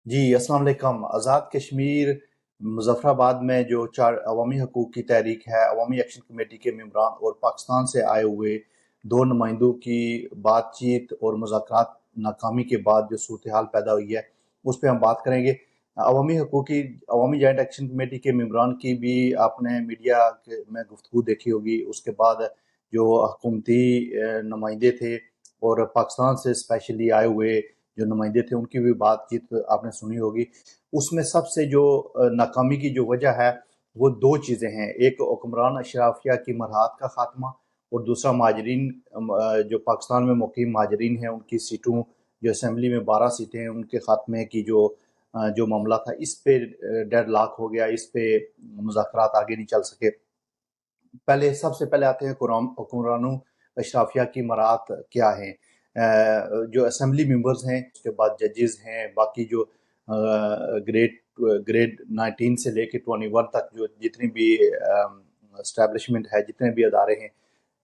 जी, अस्सलाम वालेकुम। आज़ाद कश्मीर मुज़फ़्फ़राबाद में जो 4 अवामी हकूक़ की तहरीक है, अवामी एक्शन कमेटी के मेंबरान और पाकिस्तान से आए हुए 2 नुमाइंदों की बातचीत और मुज़ाकरात नाकामी के बाद जो सूरत-ए-हाल पैदा हुई है, उस पे हम बात करेंगे। अवामी हकूक़ की अवामी जॉइंट एक्शन कमेटी के मेंबरान की भी आपने मीडिया के में गुफ्तगू देखी होगी। उसके बाद जो हुकूमती नुमाइंदे थे और पाकिस्तान से स्पेशली आए हुए जो नुमाइंदे थे उनकी भी बातचीत आपने सुनी होगी। उसमें सबसे जो नाकामी की जो वजह है वो 2 चीज़ें हैं। एक हुक्मरान अशराफिया की मरहात का ख़ात्मा और दूसरा महाजरीन जो पाकिस्तान में मुक़ीम महाजरीन हैं उनकी सीटों जो असेंबली में 12 सीटें हैं उनके ख़ात्मे की जो मामला था इस पे डेडलॉक हो गया, इस पे मुज़ाकरात आगे नहीं चल सके। सबसे पहले आते हैं हुक्मरानों अशराफिया की मराहत क्या हैं। जो असेंबली मेंबर्स हैं, उसके बाद जजेस हैं, बाकी जो ग्रेड ग्रेड 19 से लेके 21 तक जो जितनी भी एस्टेब्लिशमेंट है, जितने भी अदारे हैं,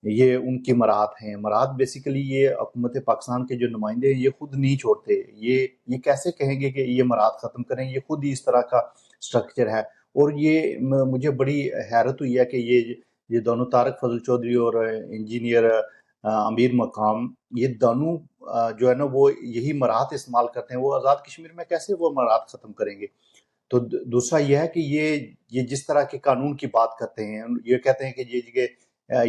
ये उनकी मराहत हैं। मराहत बेसिकली ये हुकूमत पाकिस्तान के जो नुमाइंदे हैं ये खुद नहीं छोड़ते। ये कैसे कहेंगे कि ये मराहत ख़त्म करें, ये खुद ही इस तरह का स्ट्रक्चर है। और ये मुझे बड़ी हैरत हुई है कि ये दोनों तारक फजल चौधरी और इंजीनियर अमीर मकाम ये दोनों जो है ना वो यही मराहत इस्तेमाल करते हैं। वो आज़ाद कश्मीर में कैसे वो मराहत ख़त्म करेंगे। तो दूसरा यह है कि ये जिस तरह के कानून की बात करते हैं, ये कहते हैं कि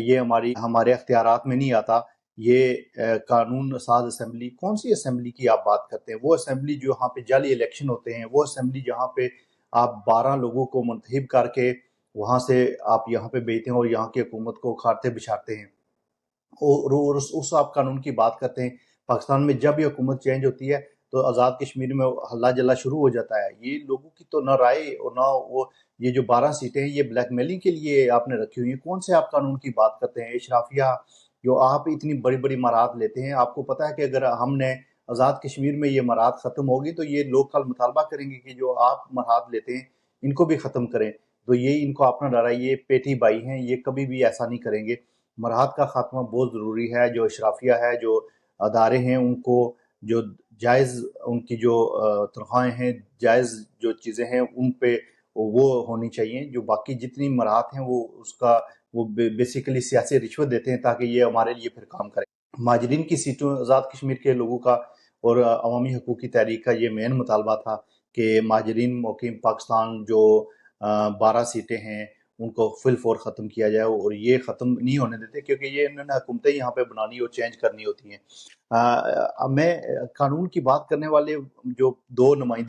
ये हमारे अख्तियारात में नहीं आता। ये कानून साज असेंबली, कौन सी असेंबली की आप बात करते हैं? वो असेंबली जो यहाँ पे जाली इलेक्शन होते हैं, वो असेंबली जहाँ पे आप 12 लोगों को मुंतखब करके वहाँ से आप यहाँ पे भेजते हैं और यहाँ की हुकूमत को उखाड़ते बिछाते हैं। और उस आप कानून की बात करते हैं। पाकिस्तान में जब ये हुकूमत चेंज होती है तो आज़ाद कश्मीर में हल्ला जल्ला शुरू हो जाता है। ये लोगों की तो ना राय और ना वो ये जो 12 सीटें हैं ये ब्लैकमेलिंग के लिए आपने रखी हुई हैं। कौन से आप कानून की बात करते हैं? इशराफिया जो आप इतनी बड़ी बड़ी मराहत लेते हैं, आपको पता है कि अगर हमने आज़ाद कश्मीर में ये मराहत ख़त्म होगी तो ये लोग कल मुतालबा करेंगे कि जो आप मराहत लेते हैं इनको भी ख़त्म करें। तो ये इनको अपना डर है, ये पेटी बाई हैं, ये कभी भी ऐसा नहीं करेंगे। मराहत का खात्मा बहुत ज़रूरी है। जो अशराफिया है, जो अदारे हैं, उनको जो जायज़ उनकी जो तनख्वाहें हैं, जायज़ जो चीज़ें हैं उन पे वो होनी चाहिए। जो बाकी जितनी मराहत हैं वो बेसिकली सियासी रिश्वत देते हैं ताकि ये हमारे लिए फिर काम करें। महाजरीन की सीटों आज़ाद कश्मीर के लोगों का और अवामी हकूक़ की तहरीक का ये मेन मुतालबा था कि महाजरीन मुक़ीम पाकिस्तान जो 12 सीटें हैं उनको फिल फौर ख़त्म किया जाए और ये ख़त्म नहीं होने देते क्योंकि ये इन्होंने हुकूमतें यहाँ पे बनानी और चेंज करनी होती हैं। मैं कानून की बात करने वाले जो 2 नुमाइंदे